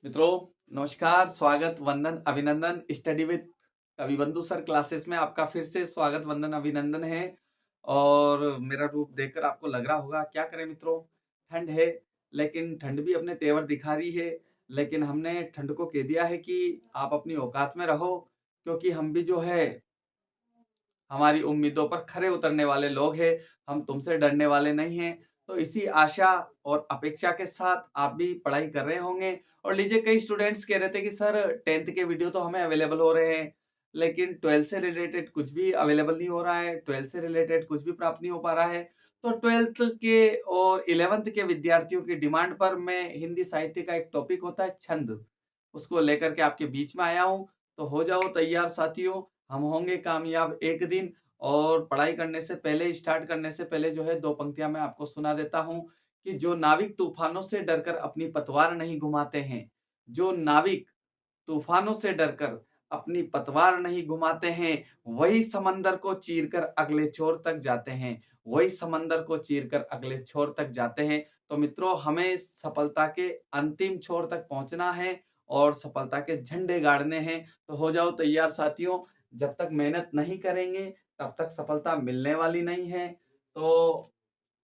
मित्रों नमस्कार, स्वागत, वंदन, अभिनंदन। स्टडी विद कविबंधु सर क्लासेस में आपका फिर से स्वागत, वंदन, अभिनंदन है। और मेरा रूप देखकर आपको लग रहा होगा क्या करें मित्रों, ठंड है। लेकिन ठंड भी अपने तेवर दिखा रही है। लेकिन हमने ठंड को कह दिया है कि आप अपनी औकात में रहो, क्योंकि हम भी जो है हमारी उम्मीदों पर खरे उतरने वाले लोग हैं। हम तुमसे डरने वाले नहीं हैं। तो इसी आशा और अपेक्षा के साथ आप भी पढ़ाई कर रहे होंगे। और लीजिए, कई स्टूडेंट्स कह रहे थे कि सर 10th के वीडियो तो हमें अवेलेबल हो रहे हैं, लेकिन 12th से रिलेटेड कुछ भी अवेलेबल नहीं हो रहा है, 12th से रिलेटेड कुछ भी प्राप्त नहीं हो पा रहा है। तो 12th के और 11th के विद्यार्थियों की डिमांड पर मैं हिंदी साहित्य का एक टॉपिक होता है छंद, उसको लेकर के आपके बीच में आया हूँ। तो हो जाओ तैयार साथियों, हम होंगे कामयाब एक दिन। और पढ़ाई करने से पहले, स्टार्ट करने से पहले जो है 2 पंक्तियाँ मैं आपको सुना देता हूँ कि जो नाविक तूफानों से डरकर अपनी पतवार नहीं घुमाते हैं, जो नाविक तूफानों से डरकर अपनी पतवार नहीं घुमाते हैं, वही समंदर को चीरकर अगले छोर तक जाते हैं, वही समंदर को चीरकर अगले छोर तक जाते हैं। तो मित्रों, हमें सफलता के अंतिम छोर तक पहुँचना है और सफलता के झंडे गाड़ने हैं। तो हो जाओ तैयार साथियों, जब तक मेहनत नहीं करेंगे, तब तक सफलता मिलने वाली नहीं है। तो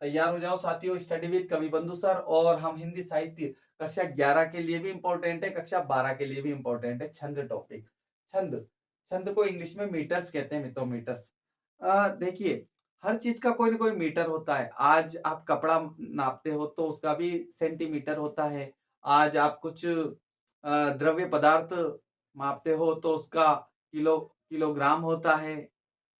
तैयार हो जाओ साथियों, स्टडी विद कविबंधु सर। और हम हिंदी साहित्य कक्षा 11 के लिए भी इम्पोर्टेंट है, कक्षा 12 के लिए भी इम्पोर्टेंट है छंद टॉपिक। छंद, छंद को इंग्लिश में मीटर्स कहते हैं मित्रों, मीटर्स। देखिए, हर चीज का कोई ना कोई मीटर होता है। आज आप कपड़ा नापते हो तो उसका भी सेंटीमीटर होता है। आज आप कुछ द्रव्य पदार्थ मापते हो तो उसका किलोग्राम होता है।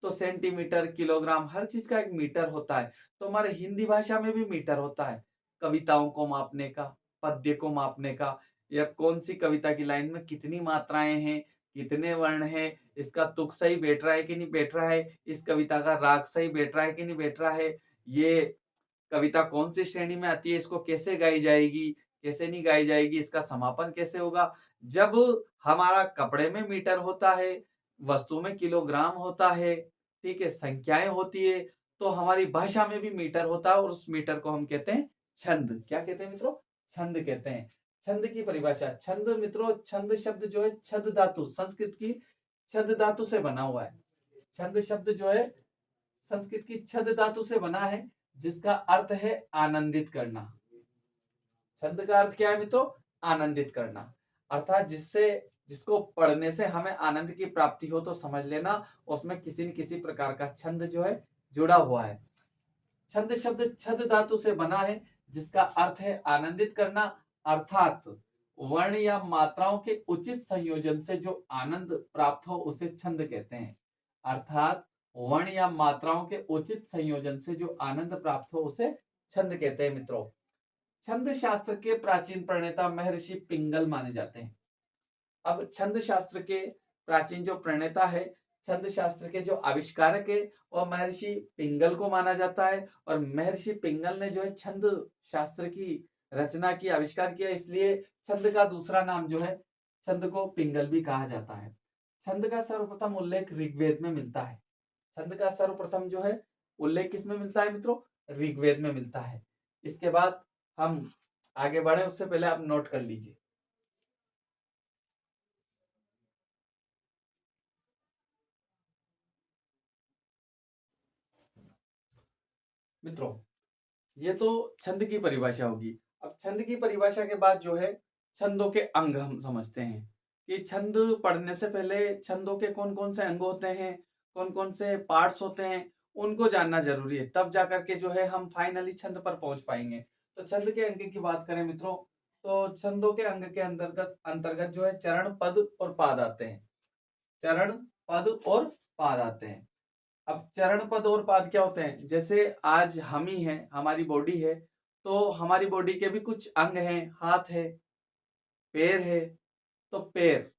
तो सेंटीमीटर, किलोग्राम, हर चीज का एक मीटर होता है। तो हमारे हिंदी भाषा में भी मीटर होता है, कविताओं को मापने का, पद्य को मापने का, या कौन सी कविता की लाइन में कितनी मात्राएं हैं, कितने वर्ण हैं, इसका तुक सही बैठ रहा है कि नहीं बैठ रहा है, इस कविता का राग सही बैठ रहा है कि नहीं बैठ रहा है, ये कविता कौन सी श्रेणी में आती है, इसको कैसे गाई जाएगी, कैसे नहीं गाई जाएगी, इसका समापन कैसे होगा। जब हमारा कपड़े में मीटर होता है, वस्तु में किलोग्राम होता है, ठीक है, संख्याएं होती है, तो हमारी भाषा में भी मीटर होता है और उस मीटर को हम कहते हैं छंद। क्या कहते हैं मित्रों? छंद कहते हैं। छंद की परिभाषा, छंद मित्रों, छंद शब्द जो है छद धातु, संस्कृत की छद धातु से बना हुआ है। छंद शब्द जो है संस्कृत की छद धातु से बना है, जिसका अर्थ है आनंदित करना। छंद का अर्थ क्या है मित्रों? आनंदित करना। अर्थात जिसको पढ़ने से हमें आनंद की प्राप्ति हो, तो समझ लेना उसमें किसी न किसी प्रकार का छंद जो है जुड़ा हुआ है। छंद शब्द छद धातु से बना है, जिसका अर्थ है आनंदित करना। अर्थात वर्ण या मात्राओं के उचित संयोजन से जो आनंद प्राप्त हो, उसे छंद कहते हैं। अर्थात वर्ण या मात्राओं के उचित संयोजन से जो आनंद प्राप्त हो, उसे छंद कहते हैं मित्रों। छंद शास्त्र के प्राचीन प्रणेता महर्षि पिंगल माने जाते हैं। अब छंद शास्त्र के प्राचीन जो प्रणेता है, छंद शास्त्र के जो आविष्कारक है, वह महर्षि पिंगल को माना जाता है। और महर्षि पिंगल ने जो है छंद शास्त्र की रचना की, आविष्कार किया, इसलिए छंद का दूसरा नाम जो है, छंद को पिंगल भी कहा जाता है। छंद का सर्वप्रथम उल्लेख ऋग्वेद में मिलता है। छंद का सर्वप्रथम जो है उल्लेख किसमें मिलता है मित्रों? ऋग्वेद में मिलता है। इसके बाद हम आगे बढ़े, उससे पहले आप नोट कर लीजिए मित्रों। ये तो छंद की परिभाषा होगी। अब छंद की परिभाषा के बाद जो है छंदों के अंग हम समझते हैं कि छंद पढ़ने से पहले छंदों के कौन कौन से अंग होते हैं, कौन कौन से पार्ट्स होते हैं, उनको जानना जरूरी है। तब जाकर के जो है हम फाइनली छंद पर पहुंच पाएंगे। तो छंद के अंग की बात करें मित्रों, तो छंदों के अंग के अंतर्गत अंतर्गत जो है चरण, पद और पाद आते हैं। चरण, पद और पाद आते हैं। अब चरण, पद और पाद क्या होते हैं? जैसे आज हम ही हैं, हमारी बॉडी है, तो हमारी बॉडी के भी कुछ अंग हैं, हाथ है, पैर है। तो पैर,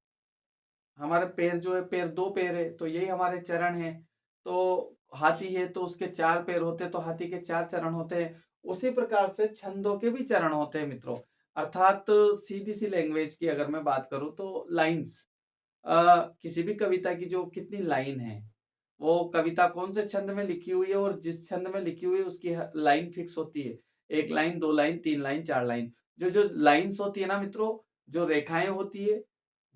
हमारे पैर जो है, पैर, दो पैर है, तो यही हमारे चरण है। तो हाथी है तो उसके 4 पैर होते हैं, तो हाथी के 4 चरण होते हैं। उसी प्रकार से छंदों के भी चरण होते हैं मित्रों। अर्थात सीधी सी लैंग्वेज की अगर मैं बात करूं तो लाइंस, किसी भी कविता की जो कितनी लाइन है, वो कविता कौन से छंद में लिखी हुई है, और जिस छंद में लिखी हुई है उसकी लाइन फिक्स होती है। 1 लाइन, 2 लाइन, 3 लाइन, 4 लाइन। जो जो लाइन्स होती है ना मित्रों, जो रेखाएं होती है,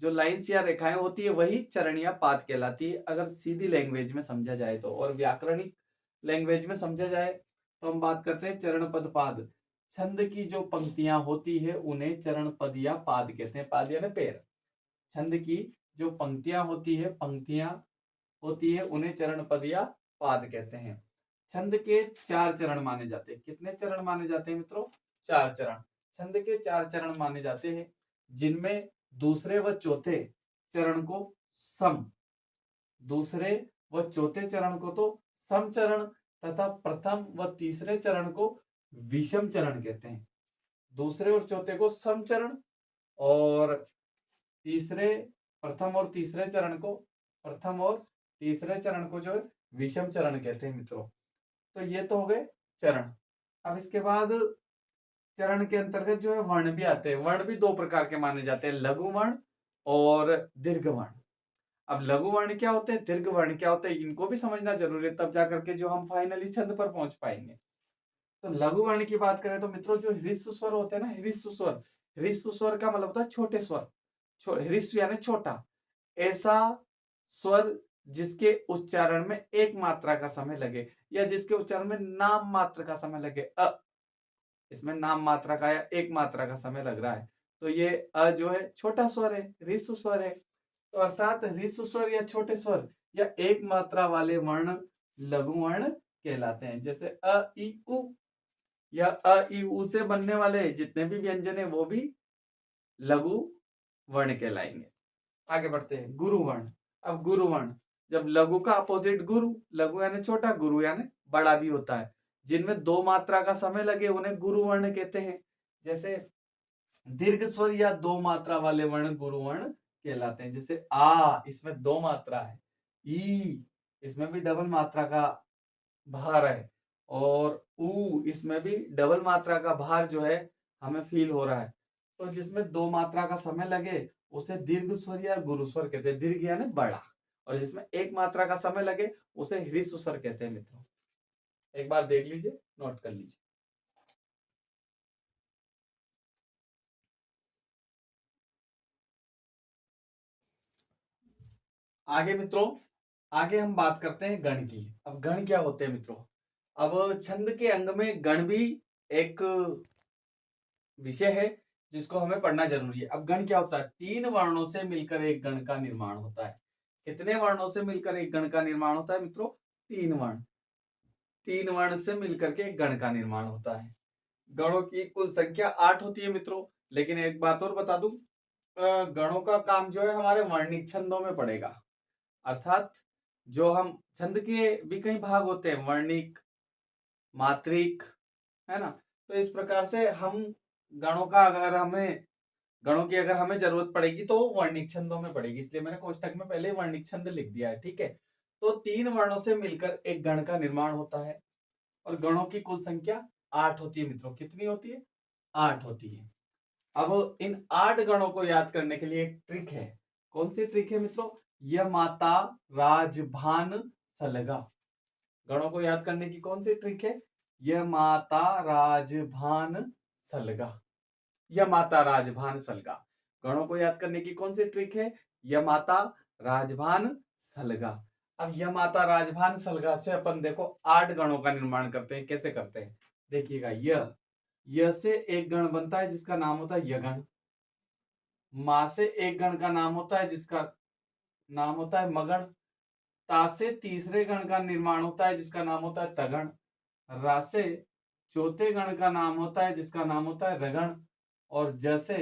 जो लाइंस या रेखाएं होती है, वही चरण या पाद कहलाती है, अगर सीधी लैंग्वेज में समझा जाए तो। और व्याकरणिक लैंग्वेज में समझा जाए तो हम बात करते हैं चरण पद पाद। छंद की जो पंक्तियां होती है उन्हें चरण पद या पाद कहते हैं। पाद यानी पैर। छंद की जो पंक्तियां होती है उन्हें चरण पद या पाद कहते हैं। छंद के 4 चरण माने जाते हैं। कितने चरण माने जाते हैं मित्रों? 4 चरण। छंद के 4 चरण माने जाते हैं, जिनमें दूसरे व चौथे चरण को सम, दूसरे व चौथे चरण को तो सम चरण तथा प्रथम व तीसरे चरण को विषम चरण कहते हैं। दूसरे और चौथे को सम चरण और तीसरे प्रथम और तीसरे चरण को जो है विषम चरण कहते हैं मित्रों। तो ये तो हो गए चरण। अब इसके बाद चरण के अंतर्गत जो है वर्ण भी आते हैं। वर्ण भी 2 प्रकार के माने जाते हैं, लघु वर्ण और दीर्घ वर्ण। अब लघु वर्ण क्या होते हैं, दीर्घ वर्ण क्या होते हैं, इनको भी समझना जरूरी है, तब जाकर के जो हम फाइनली छंद पर पहुंच पाएंगे। तो लघु वर्ण की बात करें तो मित्रों जो ह्रस्व स्वर होते हैं ना, ह्रस्व स्वर का मतलब होता है छोटे स्वर। ह्रस्व यानी छोटा, ऐसा स्वर जिसके उच्चारण में एक मात्रा का समय लगे या जिसके उच्चारण में नाम मात्र का समय लगे। इसमें नाम मात्रा का या एक मात्रा का समय लग रहा है, तो ये अ जो है छोटा स्वर है, ह्रस्व स्वर है। तो अर्थात ह्रस्व स्वर या छोटे स्वर या एक मात्रा वाले वर्ण लघु वर्ण कहलाते हैं। जैसे अ इ उ, या अ इ उ से बनने वाले जितने भी व्यंजन है वो भी लघु वर्ण कहलाएंगे। आगे बढ़ते हैं, गुरु वर्ण। अब गुरु वर्ण, जब लघु का अपोजिट गुरु, लघु यानी छोटा, गुरु यानी बड़ा भी होता है, जिनमें 2 मात्रा का समय लगे उन्हें गुरु वर्ण कहते हैं। जैसे दीर्घ स्वर या 2 मात्रा वाले वर्ण गुरु वर्ण कहलाते हैं। जैसे आ, इसमें 2 मात्रा है, ई, इसमें भी डबल मात्रा का भार है, और ऊ, इसमें भी डबल मात्रा का भार जो है हमें फील हो रहा है। तो जिसमें 2 मात्रा का समय लगे उसे दीर्घ स्वर या गुरु स्वर कहते हैं। दीर्घ यानी बड़ा, और जिसमें 1 मात्रा का समय लगे उसे ह्रस्व स्वर कहते हैं मित्रों। एक बार देख लीजिए, नोट कर लीजिए। आगे मित्रों, आगे हम बात करते हैं गण की। अब गण क्या होते हैं मित्रों? अब छंद के अंग में गण भी एक विषय है जिसको हमें पढ़ना जरूरी है। अब गण क्या होता है? 3 वर्णों से मिलकर एक गण का निर्माण होता है। कितने वर्णों से मिलकर एक गण का निर्माण होता है मित्रों? 3 वर्ण। 3 वर्ण से मिलकर के एक गण का निर्माण होता है। गणों की कुल संख्या 8 होती है मित्रों। लेकिन एक बात और बता दूं, गणों का काम जो है हमारे वर्णिक छंदों में पड़ेगा। अर्थात जो हम छंद के भी कई भाग होते हैं, वर्णिक, मात्रिक, है ना। तो इस प्रकार से हम गणों की अगर हमें जरूरत पड़ेगी तो वर्णिक छंदों में पड़ेगी, इसलिए मैंने कोष्टक में पहले वर्णिक छंद लिख दिया है। ठीक है, तो 3 वर्णों से मिलकर एक गण का निर्माण होता है, और गणों की कुल संख्या 8 होती है मित्रों। कितनी होती है? 8 होती है। अब इन 8 गणों को याद करने के लिए एक ट्रिक है। कौन सी ट्रिक है मित्रों? य माता राज भान सलगा। गणों को याद करने की कौन सी ट्रिक है? य माता राज भान सलगा। य माता राजभान सलगा। गणों को याद करने की कौन सी ट्रिक है? य माता राजभान सलगा। अब य माता राजभान सलगा से अपन देखो 8 गणों का निर्माण करते हैं। कैसे करते हैं देखिएगा। य से एक गण बनता है जिसका नाम होता है यगण। मा से एक गण का नाम होता है जिसका नाम होता है मगण। ता से तीसरे गण का निर्माण होता है जिसका नाम होता है तगण। रा से चौथे गण का नाम होता है जिसका नाम होता है रगण। और ज से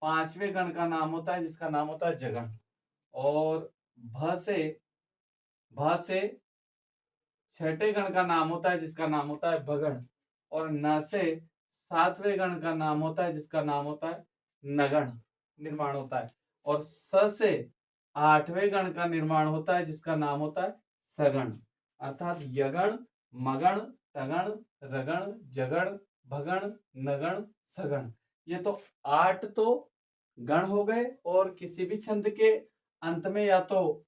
5वें गण का नाम होता है जिसका नाम होता है जगण। और भ से 6ठे गण का नाम होता है जिसका नाम होता है भगण। और न से 7वें गण का नाम होता है जिसका नाम होता है नगण निर्माण होता है। और स से 8वें गण का निर्माण होता है जिसका नाम होता है सगण। अर्थात यगण, मगण, तगण, रगण, जगण, भगण, नगण, सगण। ये तो 8 तो गण हो गए, और किसी भी छंद के अंत में या तो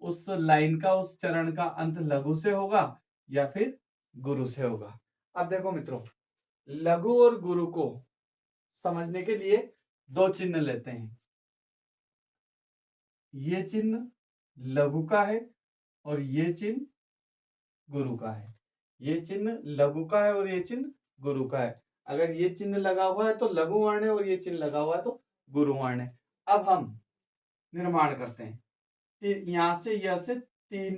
उस लाइन का, उस चरण का अंत लघु से होगा या फिर गुरु से होगा। अब देखो मित्रों, लघु और गुरु को समझने के लिए दो चिन्ह लेते हैं। ये चिन्ह लघु का है और ये चिन्ह गुरु का है। ये चिन्ह लघु का है और ये चिन्ह गुरु का है। अगर ये चिन्ह लगा हुआ है तो लघु वर्ण है और ये चिन्ह लगा हुआ है तो गुरु वर्ण है। अब हम निर्माण करते हैं। यहां से यह से 3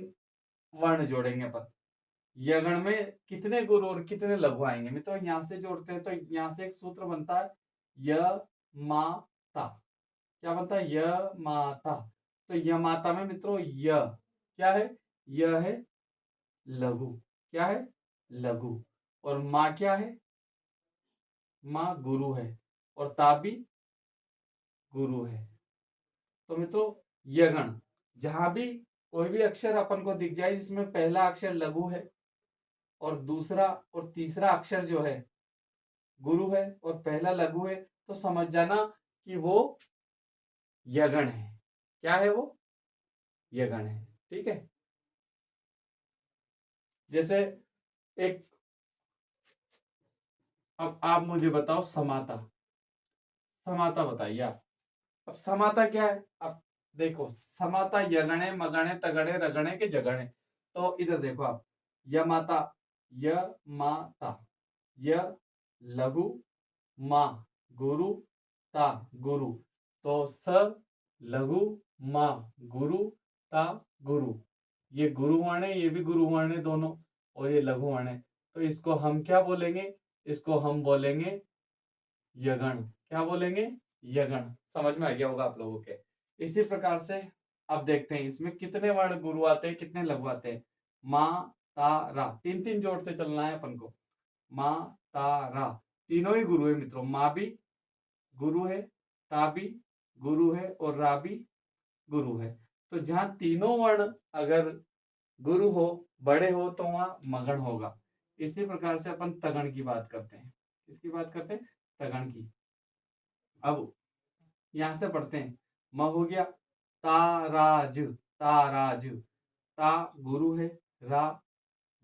वर्ण जोड़ेंगे अपन। यगण में कितने गुरु और कितने लघु आएंगे मित्रों, यहां से जोड़ते हैं तो यहां से एक सूत्र बनता है य मा ता। क्या बनता है? य माता। तो य माता में मित्रों य क्या है? यह है लघु। क्या है? लघु। और माँ क्या है? माँ गुरु है और ता भी गुरु है। तो मित्रों यगण जहां भी कोई भी अक्षर अपन को दिख जाए जिसमें पहला अक्षर लघु है और दूसरा और तीसरा अक्षर जो है गुरु है और पहला लघु है, तो समझ जाना कि वो यगण है। क्या है वो? यगण है। ठीक है। जैसे एक, अब आप मुझे बताओ समाता। समाता बताइए आप। अब समाता क्या है? अब देखो, समाता यगणे मगणे तगड़े रगणे के जगणे। तो इधर देखो आप, य माता, य माता, य लघु, मा गुरु, ता गुरु। तो स लघु, मा गुरु, ता गुरु। ये गुरु वर्ण है, ये भी गुरु वर्ण है दोनों, और ये लघु वर्ण है। तो इसको हम क्या बोलेंगे? इसको हम बोलेंगे यगण। क्या बोलेंगे? यगण। समझ में आ गया होगा आप लोगों के। इसी प्रकार से अब देखते हैं इसमें कितने वर्ण गुरु आते हैं, कितने लघु आते हैं। मा ता रा, 3-3 जोड़ते चलना है अपन को। मा ता रा तीनों ही गुरु है मित्रों। माँ भी गुरु है, ता भी गुरु है और रा भी गुरु है। तो जहां तीनों वर्ण अगर गुरु हो, बड़े हो, तो वहां मगण होगा। इसी प्रकार से अपन तगण की बात करते हैं। किसकी बात करते हैं? तगण की। अब यहां से पढ़ते हैं। म हो गया ताराज, ताराज। ता गुरु है, रा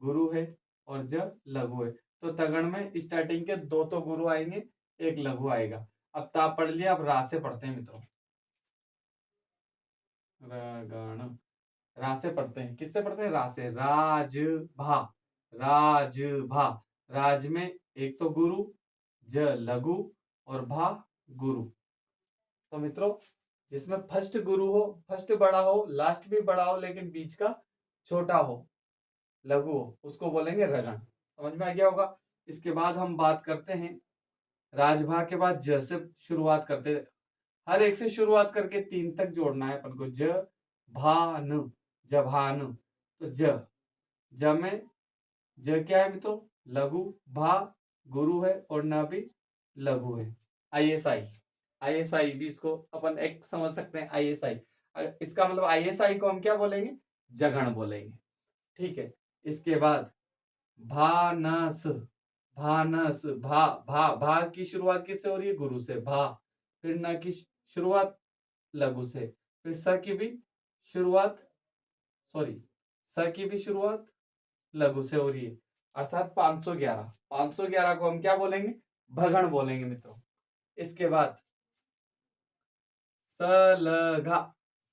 गुरु है और ज लघु है। तो तगण में स्टार्टिंग के 2 तो गुरु आएंगे, 1 लघु आएगा। अब ता पढ़ लिया, अब रा से पढ़ते हैं मित्रों। रगण। रा से पढ़ते हैं। किससे पढ़ते हैं? रा से। राज भा, राज भा। राज में एक तो गुरु, ज लघु और भा गुरु। तो मित्रों जिसमें फर्स्ट गुरु हो, फर्स्ट बड़ा हो, लास्ट भी बड़ा हो, लेकिन बीच का छोटा हो, लघु हो, उसको बोलेंगे रगण। समझ में आ गया होगा। इसके बाद हम बात करते हैं राजभा के बाद ज से शुरुआत करते हैं। हर एक से शुरुआत करके 3 तक जोड़ना है अपन को। ज भान, जभान। तो ज में ज क्या है मित्रों? लघु। भा गुरु है और न भी लघु है। ISI, ISI भी इसको अपन एक समझ सकते हैं। ISI इसका मतलब ISI को हम क्या बोलेंगे? जगण बोलेंगे। ठीक है। इसके बाद भानस, भानस। भा की शुरुआत किससे हो रही है? गुरु से। भा। फिर न की शुरुआत लघु से। फिर स की भी शुरुआत, सॉरी, स की भी शुरुआत लघु से हो रही है, अर्थात 511। 511 को हम क्या बोलेंगे? भगण बोलेंगे मित्रों। इसके बाद सलघा,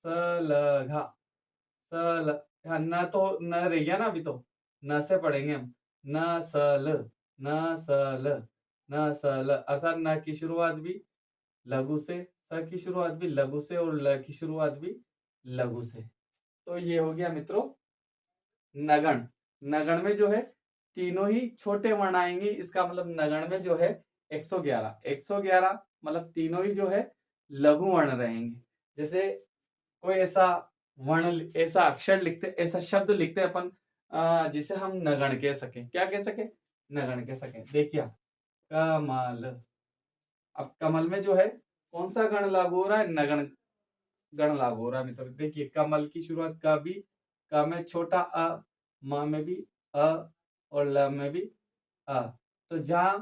सलघा, न तो न रह गया ना अभी, तो न से पढ़ेंगे हम। न सल, न सल, न सल। अर्थात न की शुरुआत भी लघु से, स की शुरुआत भी लघु से और ल की शुरुआत भी लघु से। तो ये हो गया मित्रों नगण। नगण में जो है तीनों ही छोटे वर्ण आएंगे। इसका मतलब नगण में जो है 111, 111 मतलब तीनों ही जो है लघु वर्ण रहेंगे। जैसे कोई ऐसा वर्ण, ऐसा अक्षर लिखते, ऐसा शब्द लिखते अपन जिसे हम नगण कह सके। क्या कह सके? नगण कह सके। देखिए कमल। अब कमल में जो है कौन सा गण लागू हो रहा है? नगण गण लागू हो रहा है मित्रों। देखिए कमल की शुरुआत क भी, क में छोटा अ, म में भी अ और ल में भी अ। तो जहां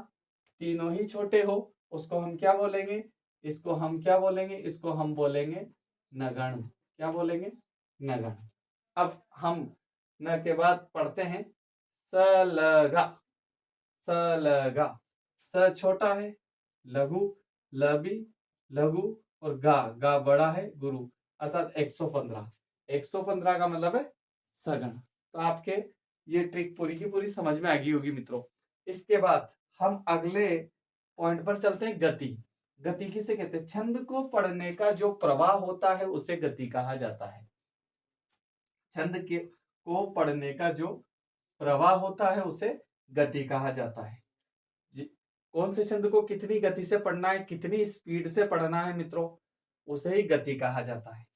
तीनों ही छोटे हो उसको हम क्या बोलेंगे? इसको हम क्या बोलेंगे? इसको हम बोलेंगे नगण। क्या बोलेंगे? नगण। अब हम न के बाद पढ़ते हैं सलगा, सलगा। स छोटा है, लघु, ल भी लघु, और गा, गा बड़ा है, गुरु, अर्थात 115। 115 का मतलब है सगुण। तो आपके ये ट्रिक पूरी की पूरी समझ में आ गई होगी मित्रों। इसके बाद हम अगले पॉइंट पर चलते हैं, गति। गति किसे कहते हैं? छंद को पढ़ने का जो प्रवाह होता है उसे गति कहा जाता है। छंद के को पढ़ने का जो प्रवाह होता है उसे गति कहा जाता है। कौन से छंद को कितनी गति से पढ़ना है, कितनी स्पीड से पढ़ना है मित्रों, उसे ही गति कहा जाता है।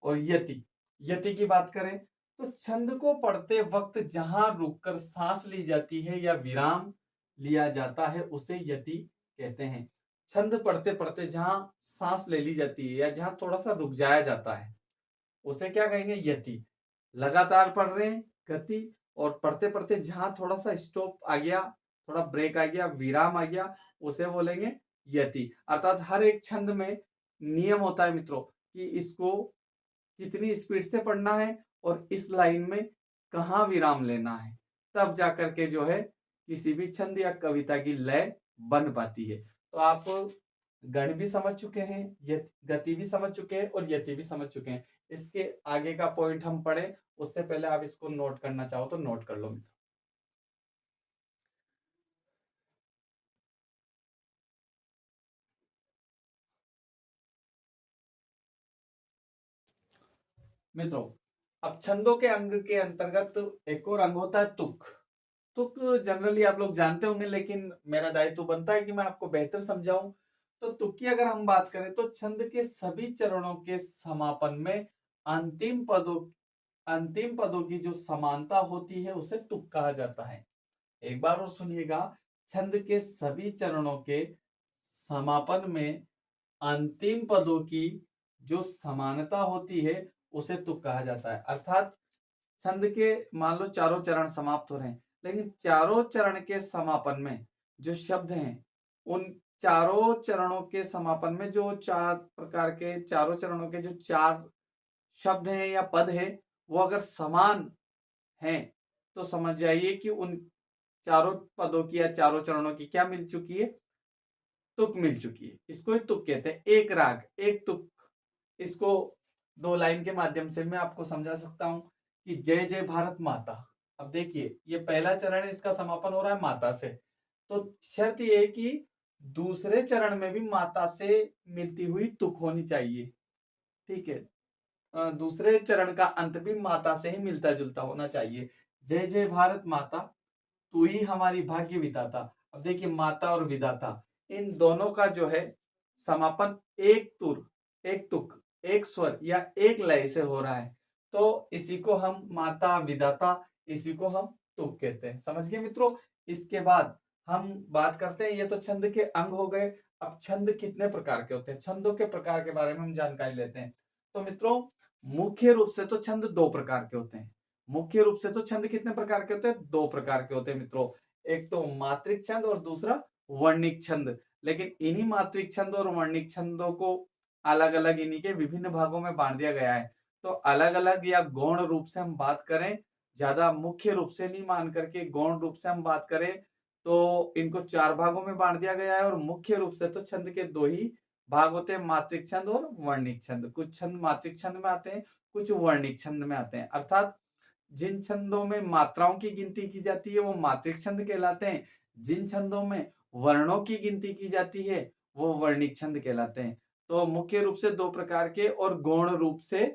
और यति, यति की बात करें तो छंद को पढ़ते वक्त जहां रुककर सांस ली जाती है या विराम लिया जाता है उसे यति कहते हैं। छंद पढ़ते पढ़ते जहां सांस ले ली जाती है या जहां थोड़ा सा रुक जाया जाता है उसे क्या कहेंगे? यति। लगातार पढ़ रहे हैं, गति। और पढ़ते पढ़ते जहां थोड़ा सा स्टॉप आ गया, थोड़ा ब्रेक आ गया, विराम आ गया, उसे बोलेंगे यति। अर्थात हर एक छंद में नियम होता है मित्रों कि इसको कितनी स्पीड से पढ़ना है और इस लाइन में कहाँ विराम लेना है, तब जाकर के जो है किसी भी छंद या कविता की लय बन पाती है। तो आप गण भी समझ चुके हैं, गति भी समझ चुके हैं और यति भी समझ चुके हैं। इसके आगे का पॉइंट हम पढ़े उससे पहले आप इसको नोट करना चाहो तो नोट कर लो मित्रों। मित्रों, अब छंदों के अंग के अंतर्गत एक और अंग होता है तुक। तुक जनरली आप लोग जानते होंगे, लेकिन मेरा दायित्व बनता है कि मैं आपको बेहतर समझाऊं। तो तुक की अगर हम बात करें तो छंद के सभी चरणों के समापन में अंतिम पदों अंतिम पदों की जो समानता होती है उसे तुक कहा जाता है। एक बार और सुनिएगा, छंद के सभी चरणों के समापन में अंतिम पदों की जो समानता होती है उसे तुक कहा जाता है। अर्थात छंद के मान लो चारों चरण समाप्त हो रहे हैं, लेकिन चारों चरण के समापन में जो शब्द हैं उन चारों चरणों के समापन में जो चार प्रकार के चारों चरणों के जो चार शब्द हैं या पद है वो अगर समान हैं तो समझ जाइए कि उन चारों पदों की या चारों चरणों की क्या मिल चुकी है? तुक मिल चुकी है। इसको ही तुक कहते हैं। एक राग एक तुक। इसको दो लाइन के माध्यम से मैं आपको समझा सकता हूं कि जय जय भारत माता। अब देखिए ये पहला चरण है, इसका समापन हो रहा है माता से। तो शर्त ये है कि दूसरे चरण में भी माता से मिलती हुई तुक होनी चाहिए। ठीक है। दूसरे चरण का अंत भी माता से ही मिलता जुलता होना चाहिए। जय जय भारत माता, तू ही हमारी भाग्य विधाता। अब देखिए माता और विधाता इन दोनों का जो है समापन एक तुर, एक तुक, एक स्वर या एक लय से हो रहा है। तो इसी को हम माता विधाता, इसी को हम तुक कहते हैं। समझ गए मित्रों? इसके बाद हम बात करते हैं, ये तो छंद के अंग हो गए। अब छंद कितने प्रकार के होते हैं, छंदों के प्रकार के बारे में हम जानकारी लेते हैं। तो मित्रों, मुख्य रूप से तो छंद दो प्रकार के होते हैं। मुख्य रूप से तो छंद कितने प्रकार के होते हैं? दो प्रकार के होते हैं मित्रों। एक तो मात्रिक छंद और दूसरा वर्णिक छंद। लेकिन इन्हीं मात्रिक छंद और वर्णिक छंदों को अलग अलग इन्हीं के विभिन्न भागों में बांट दिया गया है। तो अलग अलग या गौण रूप से हम बात करें, ज्यादा मुख्य रूप से नहीं मान करके गौण रूप से हम बात करें तो इनको चार भागों में बांट दिया गया है। और मुख्य रूप से तो छंद के दो ही भाग होते हैं, मात्रिक छंद और वर्णिक छंद। कुछ छंद मात्रिक छंद में आते हैं, कुछ वर्णिक छंद में आते हैं। अर्थात जिन छंदों में मात्राओं की गिनती की जाती है वो मात्रिक छंद कहलाते हैं। जिन छंदों में वर्णों की गिनती की जाती है वो वर्णिक छंद कहलाते हैं। तो मुख्य रूप से दो प्रकार के और गौण रूप से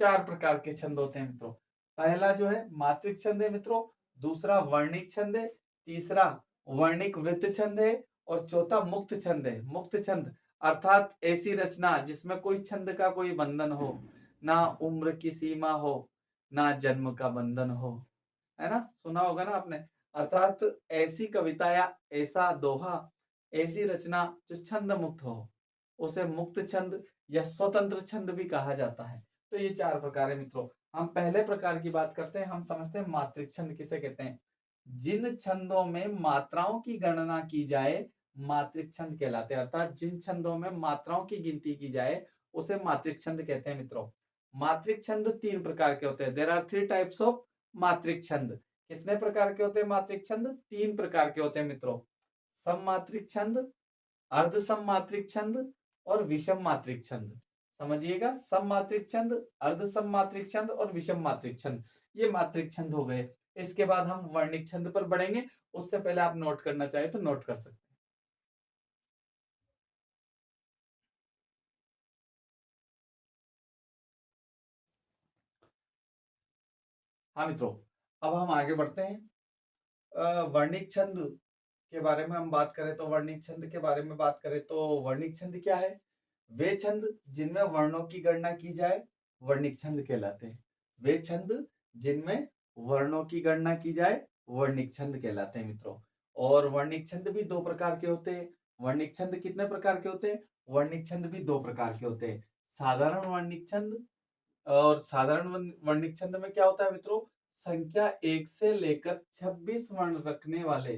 चार प्रकार के छंद होते हैं मित्रों। पहला जो है मात्रिक छंद है मित्रों, दूसरा वर्णिक छंद है, तीसरा वर्णिक वृत्त छंद है और चौथा मुक्त छंद है। मुक्त छंद अर्थात ऐसी रचना जिसमें कोई छंद का कोई बंधन हो, ना उम्र की सीमा हो, ना जन्म का बंधन हो। है ना, सुना होगा ना आपने। अर्थात ऐसी कविता या ऐसा दोहा, ऐसी रचना जो छंद मुक्त हो उसे मुक्त छंद या स्वतंत्र छंद भी कहा जाता है। तो ये चार प्रकार है मित्रों। हम पहले प्रकार की बात करते हैं, हम समझते हैं मात्रिक छंद किसे कहते हैं। जिन छंदों में मात्राओं की गणना की जाए मात्रिक छंद कहलाते हैं। अर्थात जिन छंदों में मात्राओं की गिनती की जाए उसे मात्रिक छंद कहते हैं मित्रों। मात्रिक छंद तीन प्रकार के होते हैं। There are three types of मात्रिक छंद। कितने प्रकार के होते हैं मात्रिक छंद? तीन प्रकार के होते हैं मित्रों। सममात्रिक छंद, अर्ध सममात्रिक छंद और विषम मात्रिक छंद। समझिएगा, सममात्रिक छंद, अर्ध सममात्रिक छंद और विषम मात्रिक छंद, ये मात्रिक छंद हो गए। इसके बाद हम वर्णिक छंद पर बढ़ेंगे। उससे पहले आप नोट करना चाहे तो नोट कर सकते हैं। हाँ मित्रों, अब हम आगे बढ़ते हैं। वर्णिक छंद के बारे में हम बात करें तो वर्णिक छंद के बारे में बात करें तो वर्णिक छंद क्या है? वे छंद जिनमें वर्णों की गणना की जाए वर्णिक छंद कहलाते हैं। वे छंद जिनमें वर्णों की गणना की जाए वर्णिक छंद कहलाते हैं मित्रों। और वर्णिक छंद भी दो प्रकार के होते हैं। वर्णिक छंद कितने प्रकार के होते हैं? वर्णिक छंद भी दो प्रकार के होते हैं। साधारण वर्णिक छंद, और साधारण वर्णिक छंद में क्या होता है मित्रों? संख्या 1 से लेकर 26 वर्ण रखने वाले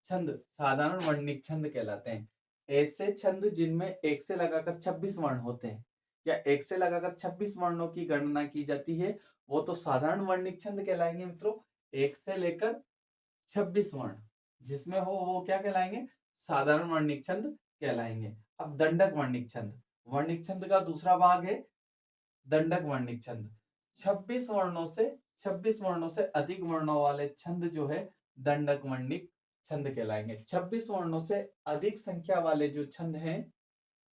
छंद साधारण वर्णिक छंद कहलाते हैं। ऐसे छंद जिनमें 1 से लगाकर 26 वर्ण होते हैं या 1 से लगाकर 26 वर्णों की गणना की जाती है, वो तो साधारण वर्णिक छंद कहलाएंगे मित्रों। 1 से लेकर 26 वर्ण जिसमें हो वो क्या कहलाएंगे? साधारण वर्णिक छंद कहलाएंगे। अब दंडक वर्णिक छंद, वर्णिक छंद का दूसरा भाग है दंडक वर्णिक छंद। 26 वर्णों से अधिक वर्णों वाले छंद जो है दंडक वर्णिक छंद कहलाएंगे। 26 वर्णों से अधिक संख्या वाले जो छंद हैं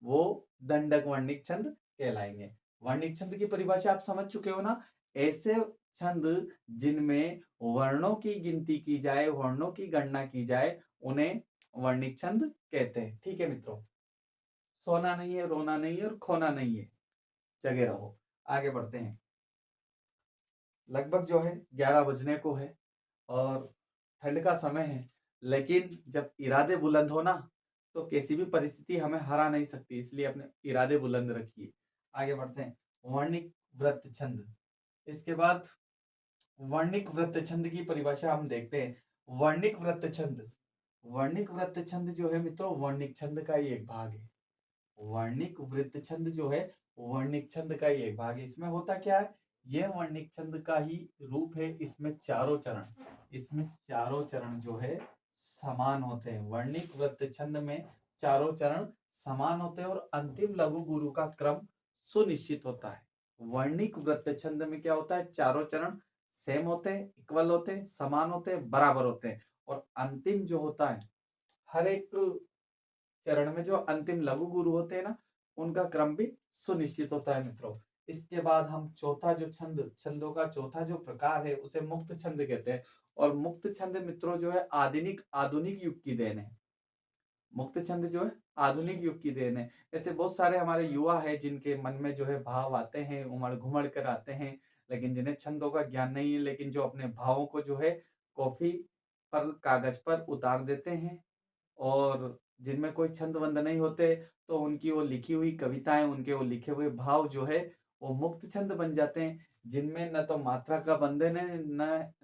वो दंडक वर्णिक छंद कहलाएंगे। वर्णिक छंद की परिभाषा आप समझ चुके हो ना? ऐसे छंद जिनमें वर्णों की गिनती की जाए, वर्णों की गणना की जाए, उन्हें वर्णिक छंद कहते हैं। ठीक है मित्रों, सोना नहीं है, रोना नहीं है और खोना नहीं है, जगे रहो। आगे बढ़ते हैं। लगभग जो है 11 बजने को है और ठंड का समय है, लेकिन जब इरादे बुलंद हो ना तो किसी भी परिस्थिति हमें हरा नहीं सकती, इसलिए अपने इरादे बुलंद रखिए। आगे बढ़ते हैं। वर्णिक वृत्त छंद, इसके बाद वर्णिक वृत्त छंद की परिभाषा हम देखते हैं। वर्णिक वृत्त छंद, वर्णिक वृत्त छंद जो है मित्रों वर्णिक छंद का ही एक भाग है। वर्णिक वृत्त छंद जो है वर्णिक छंद का ही एक भाग है। इसमें होता क्या है? यह वर्णिक छंद का ही रूप है। इसमें चारों चरण, इसमें चारों चरण जो है समान होते हैं। वर्णिक वृत्त छंद में चारों चरण समान होते हैं और अंतिम लघु गुरु का क्रम सुनिश्चित होता है। वर्णिक वृत्त छंद में क्या होता है? चारों चरण सेम होते हैं, इक्वल होते हैं, समान होते हैं, बराबर होते हैं और अंतिम जो होता है हर एक चरण में जो अंतिम लघु गुरु होते हैं ना उनका क्रम भी सुनिश्चित होता है मित्रों। इसके बाद हम चौथा जो छंद, छंदों का चौथा जो प्रकार है उसे मुक्त छंद कहते हैं। और मुक्त छंद मित्रों जो है आधुनिक आधुनिक युग की देन है। मुक्त छंद जो है आधुनिक युग की देन है। ऐसे बहुत सारे हमारे युवा है जिनके मन में जो है भाव आते हैं, उमड़ घुमड़ कर आते हैं, लेकिन जिन्हें छंदों का ज्ञान नहीं है, लेकिन जो अपने भावों को जो है कॉपी पर कागज पर उतार देते हैं। और जिनमें कोई छंद वंद नहीं होते तो उनकी वो लिखी हुई कविताएं, उनके वो लिखे हुए भाव जो है वो मुक्त छंद बन जाते हैं, जिनमें न तो मात्रा का बंधन है,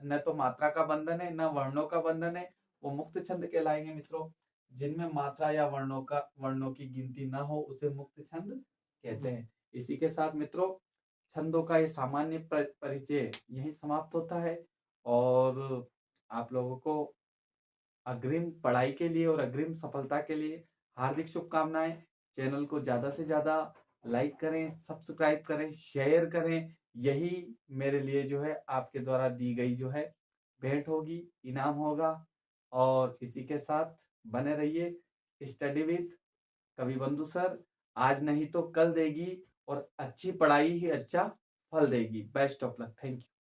न तो मात्रा का बंधन है, न वर्णों का बंधन है। वो मुक्त छंद कहलाएंगे मित्रों। जिनमें मात्रा या वर्णों की गिनती ना हो उसे मुक्त छंद कहते हैं। इसी के साथ मित्रों छंदों का ये सामान्य परिचय यही समाप्त होता है। और आप लोगों को अग्रिम पढ़ाई के लिए और अग्रिम सफलता के लिए हार्दिक शुभकामनाएं। चैनल को ज़्यादा से ज़्यादा लाइक करें, सब्सक्राइब करें, शेयर करें। यही मेरे लिए जो है आपके द्वारा दी गई जो है भेंट होगी, इनाम होगा। और इसी के साथ बने रहिए। स्टडी विद कवि बंधु सर आज नहीं तो कल देगी और अच्छी पढ़ाई ही अच्छा फल देगी। Best of luck. Thank you.